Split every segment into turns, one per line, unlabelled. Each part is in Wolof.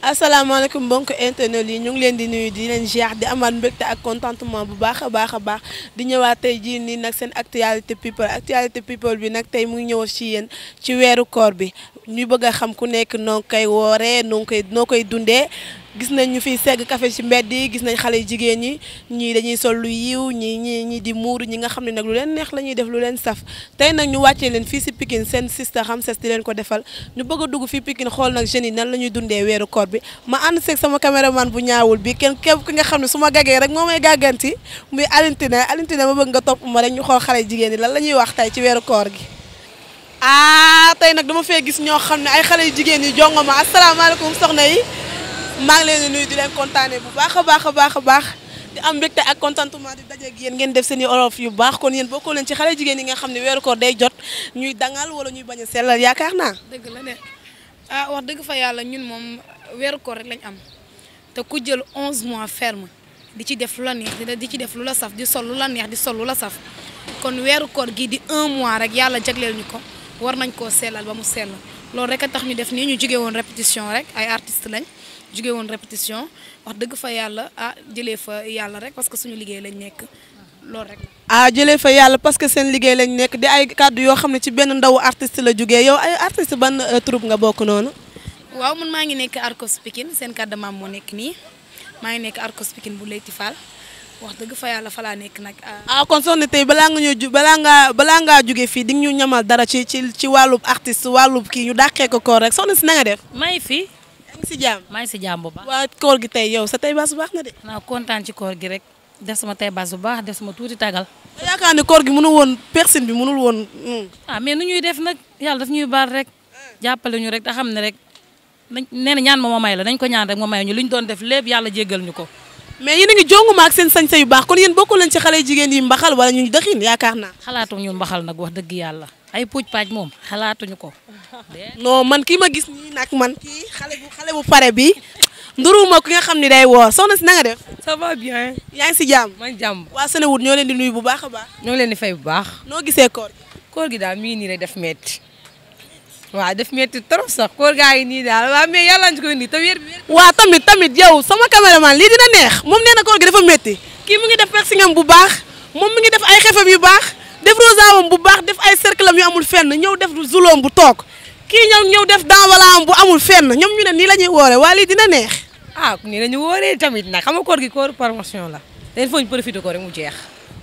asalaamaaleykum mbokk internet yi ñu ngi leen di nuyu di leen ziar di amaat mbégte ak contentement bu baax a baax di ñëwaat tey jii nii nag seen actualité people bi nag tey mu ngi ñëw ci yéen ci weeru koor bi ñu bëgg a xam ku nekk noo koy wooree noo koy dundee. gis nañ ñu fiy segg café ci mbedd yi gis nañ xale jigéen ñi ñii dañuy sol lu yiw ñi di muuru ñi nga xam ne nag lu leen neex la ñuy def lu leen saf tey nag ñu wàccee leen fii ci Pikine seen sista Ramses di leen ko defal ñu bëgg a dugg fii Pikine xool nag jeunes yi nan la ñuy dundee weeru koor bi ma ànd seeg sama caméraman bu ñaawul bi kenn képp ki nga xam ne su ma gagee rek moo may gàgganti muy Alintine ma bëgg nga topp ma rek ñu xool xale jigéen ñi lan la ñuy wax tey ci weeru koor gi tey nag dama fee gis ñoo xam ne ay xale jigéen yi jongo ma asalaamaaleykum soxna yi maa ngi leen di nuyu di leen kontaanee bu baax a baax di am mbégte ak contentement di dajeeg yéen ngeen def seen i olof yu baax kon yéen bokkoo leen ci xale jigéen yi nga xam ne weeru koor day jot ñuy dangal wala ñuy bañ a sellal yaakaar naa.
dëgg la de wax dëgg fa yàlla ñun moom weeru koor rek lañ am te ku jël 11 mois ferme di ci def lu la neex di ci def lu la saf di sol lu la neex di sol lu la saf kon weeru koor gii di 1 mois rek yàlla jagleel ñu ko war nañ koo sellal ba mu sell loolu rek a tax ñu def nii ñu jóge woon répétition rek ay artistes lañ. jóge woon répétition wax dëgg fa yàlla jëlee fa yàlla rek parce que suñu liggéey lañ nekk loolu rek.
jëlee fa yàlla parce que seen liggéey lañ nekk di ay kàddu yoo xam ne ci benn ndawu artiste la jógee yow ay artiste ban troupe nga bokk noonu.
waaw man maa ngi nekk Arcos Pikine seen kàddu maam moo nekk nii maa ngi nekk Arcos Pikine bu Leyti Fall wax dëgg fa yàlla fa laa nekk nag.
kon soxna tey balaa ngaa jóge fii di ñu ñamal dara ci wàllub artiste wàllub kii ñu dàqee ko koor rek soxna si na nga def.
may fi.
si jàmm
maa ngi si jàmm bu baax.
waa koor gi tey yow sa tey baas bu baax na de.
naa kontaan ci koor gi rek def sama tey baas bu baax def sama tuuti tagal.
yaakaar ne koor gi mënul woon personne bi mënul woon.
mais nu ñuy def nag yàlla daf ñuy baal rek jàppale ñu rek te xam ne rek nee na ñaan ma may la nañ ko ñaan rek ma may ñu li ñu doon def lépp yàlla jéggal ñu ko.
mais yéen a ngi jonguma ak seen sañse yu baax kon yéen bokku leen ci xale jigéen yi mbaxal wala ñu dëxin yaakaar naa.
xalaatu ñu mbaxal nag wax dëgg yàlla ay puuj paaj moom xalaatuñu ko.
non man kii ma gis nii nag man kii xale bu pare bi nduruma ki nga xam ni day woor soxna si na nga def.
ça va bien.
yaa ngi si jàmm.
man jàmm.
waa Sénéwood ñoo leen di nuyu bu baax a baax.
ñoo ngi leen di fay bu baax.
noo gisee koor gi.
koor gi daal mi ngi nii rek def metti waaw def metti trop sax koor gaa yi nii daal waaw mais yàlla ñu koy nii te wér bi.
waa tamit yow sama caméraman lii dina neex moom nee na koor gi dafa metti kii mu ngi def persingam bu baax moom mi ngi def ay xefam yu baax def rosawam bu baax def ay cercle am yu amul fenn ñëw def zulom bu toog kii ñëw def danwalaam bu amul fenn ñoom ñu ne nii la ñuy woore waa lii dina neex.
nii la ñu wooree tamit nag xam nga koor gi koor promotion la dañ fa ñu profité ko rek mu jeex.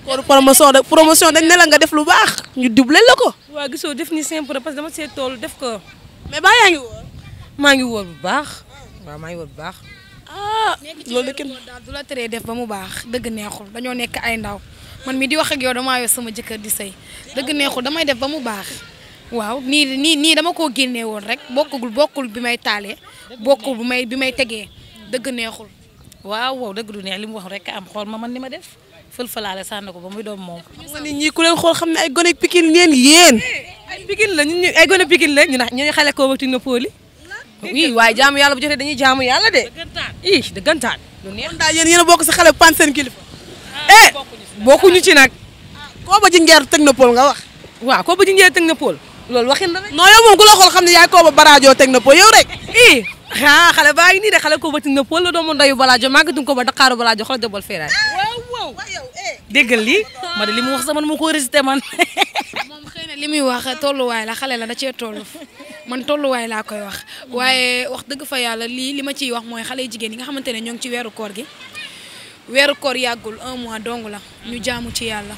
koor promotion dañ ne la nga def lu baax ñu doublé la ko.
waaw gisoo def ni simple parce que dama see tool def ko.
mais baa yaa ngi woor.
maa ngi woor bu baax waaw maa ngi woor bu baax.
loolu la kenn
daal du la teree def ba mu baax dëgg neexul dañoo nekk ay ndaw man mi di wax ak yow damaa yor sama jëkkër di sëy dëgg neexul damay def ba mu baax waaw nii dama koo génnee woon rek bokkul bi may taalee bokkul bi may tegee dëgg neexul.
waaw dëgg du neex li mu wax rek am xool ma man ni ma def fël-fëlaale sànni ko ba muy doom moom.
xam nga ni ñii ku leen xool xam ne ay gone Pikine ngeen yéen.
ay Pikine la ñun ay gone Pikine la ñu xale koo bëgg Tingapooli. oui waaye jaamu yàlla bu jotee dañuy jaamu yàlla de. dëggantaan lu neex.
kon daal yéen a bokk si xale pan seen kilifa.
bokkuñu ci nag.
Kooba Jinjeer Technopole nga wax.
waaw Kooba Jinjeer Technopole loolu waxin la rek.
non yow moom ku la xool xam ne yaay Kooba Barajo Technopole yow rek.
xale baa ngi nii de xale Kooba Technopole la doomu ndayu Balajo màggatuñ ko ba Dakar Balajo xool jabal feeraay.
waaw
déggal lii.
ma de li mu wax sama ma ko résister man.
moom xëy na li muy wax tolluwaay la xale la da cee toll man tolluwaay laa koy wax waaye wax dëgg fa yàlla li ma ciy wax mooy xale jigéen yi nga xamante ne ñoo ngi ci weeru koor gi weeru koor yàggul 1 mois dong la ñu jaamu ci yàlla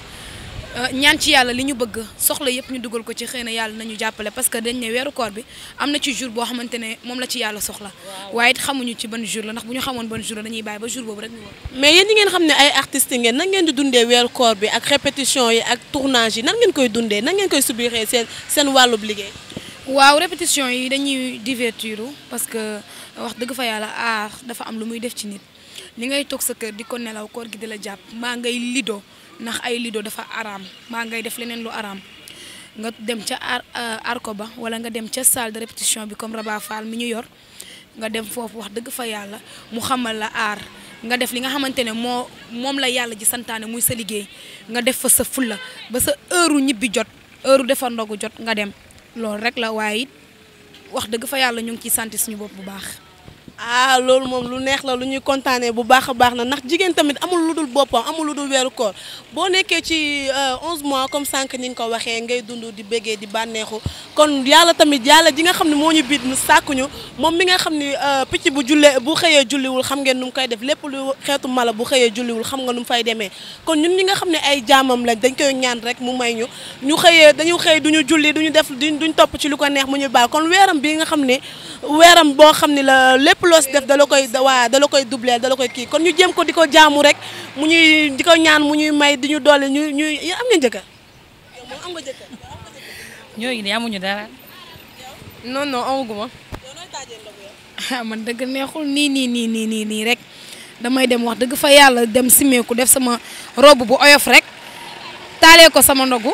ñaan ci yàlla li ñu bëgg soxla yëpp ñu dugal ko ci xëy na yàlla nañu jàppale parce que dañ ne weeru koor bi am na ci jour boo xamante ne moom la ci yàlla soxla waaye it xamuñu ci ban jour la ndax bu ñu xamoon ban jour la dañuy bàyyi ba jour boobu rek ñu war.
mais yéen ñi ngeen xam ne ay artistes ngeen nan ngeen di dundee weeru koor bi ak répétition yi ak tournage yi nan ngeen koy dundee nan ngeen koy subiree seen wàllub liggéey.
waaw répétition yi dañuy divertir parce que wax dëgg fa yàlla art dafa am lu muy def ci nit li ngay toog sa kër di ko nelaw koor gi di la jàpp maa ngay lido ndax ay lido dafa araam maa ngay def leneen lu araam nga dem ca arko ba wala nga dem ca salle de répétition bi comme Raba Fall mi ñu yor nga dem foofu wax dëgg fa yàlla mu xamal la aar nga def li nga xamante ne moom la yàlla ji santaane muy sa liggéey nga def fa sa fulla ba sa heure ñibbi jot heure defar ndogu jot nga dem loolu rek la waaye it wax dëgg fa yàlla ñu ngi ciy sant suñu bopp bu baax.
ah loolu moom lu neex la lu ñuy kontaanee bu baax a baax na ndax jigéen tamit amul lu dul boppam amul lu dul weeru koor boo nekkee ci 11 mois comme sànq ni nga ko waxee ngay dund di béggee di bànneexu kon yàlla tamit yàlla ji nga xam ne moo ñu biit mu sàkkuñu moom mi nga xam ne picc bu xëyee julliwul xam ngeen nu mu koy def lépp lu xeetu mala bu xëyee julliwul xam nga nu mu fay demee kon ñun ñi nga xam ne ay jaamam lañ dañ koy ñaan rek mu may ñu xëyee dañu xëy duñu julli duñu def duñ topp ci lu ko neex mu ñu baal kon weeram bi nga xam ne weeram boo xam ne la lépp loo si def da la koy doublé da la koy kii kon ñu jéem ko di ko jaamu rek mu ñuy di ko ñaan mu ñuy may di ñu doole ñuy am nga jëkkër yow moom am nga jëkkër
ñooñu de amuñu dara.
non non amaguma.
man dëgg neexul nii rek damay dem wax dëgg fa yàlla dem simeeku def sama robe bu oyof rek taalee ko sama ndogu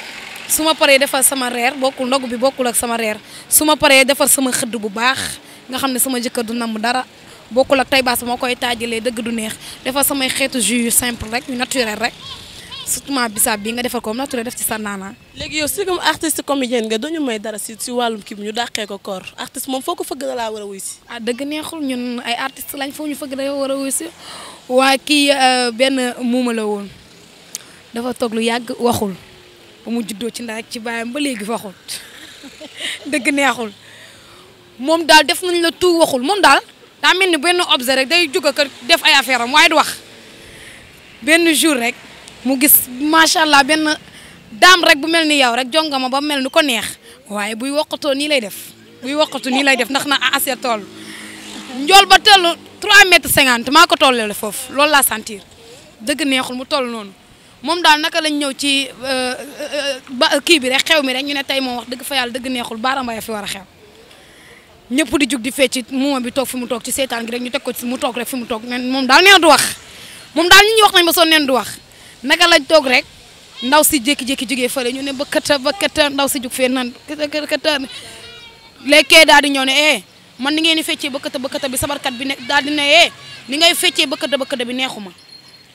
su ma paree defar sama reer bokkul ndogu bi bokkul ak sama reer su ma paree defar sama xëdd bu baax nga xam ne sama jëkkër du namm dara bokkul ak tay baas moo koy taajalee dëgg du neex defar samay xeetu jus yu simple rek yu naturel rek surtout bisaab bi nga defar ko naturel def ci sa naana.
léegi yow si comme artiste comédienne nga dañu may dara si wàllum kii bi ñu dàqee ko koor artiste moom foo ko fëgg da laa war a wuy si.
ah dëgg neexul ñun ay artiste lañ foofu ñu fëgg da war a wuy si waa kii benn muuma la woon dafa toog lu yàgg waxul ba mu juddoo ci ndax ci baayam ba léegi waxul dëgg neexul moom daal def nañ la tout waxul moom daal daa mel ni benn objet rek day jóg ko def ay affaire am waaye du wax benn jour rek mu gis macha allah benn daam rek bu mel ni yow rek jongama ba mel ni ko neex waaye buy woqatoo nii lay def buy woqatu nii lay def ndax na assez toll njool ba tellu 3 mètres 50 maa ko tollale foofu loolu laa sentir dëgg neexul mu toll noonu moom daal naka lañ ñëw ci ba kii bi rek xew mi rek ñu ne tey moom wax dëgg fa yàlla dëgg neexul Bara Mbaye fi war a xew ñëpp di jug di fecc moom bi toog fi mu toog ci seetaan gi rek ñu teg ko ci mu toog rek fi mu toog moom daal nee du wax moom daal nit ñi wax nañ ba soo neen du wax naka lañ toog rek ndaw si jékki-jékki jógee fële ñu ne ba këtta ndaw si jug fee nan këtta léegi daal di ñëw ne man ni ngeen di feccee ba këtta bi sabarkat bi ne daal di ne ni ngay feccee ba këtta bi neexuma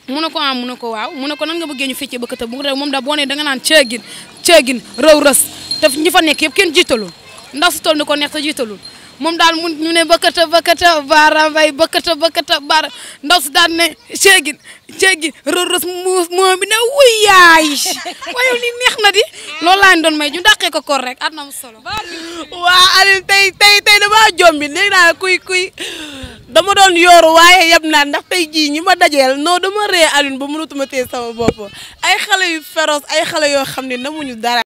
mu ne ko mu ne ko waaw mu ne ko nan nga bëggee ñu feccee ba këtta bu moom daal boo nee danga naan ceegin rëw rës te ñi fa nekk yëpp kenn jiitalul ndaw si toll ni ko neex te jiitalul moom daal ñu ne bëkkata Bara Mbaye bëkkata Bara ndaw si daal ne ceegin rës moo bi ne wuy yaay waaye li neex na di loolu laa doon may ñu dàqee ko koor rek at na mu solo.
waa Aliou tey damaa jombi léegi naa kuy dama doon yooru waaye yab naa ndax tey jii ñi ma dajeel non dama ree Aliou ba mënatuma téye sama bopp ay xale yu féroce ay xale yoo xam ne namuñu dara.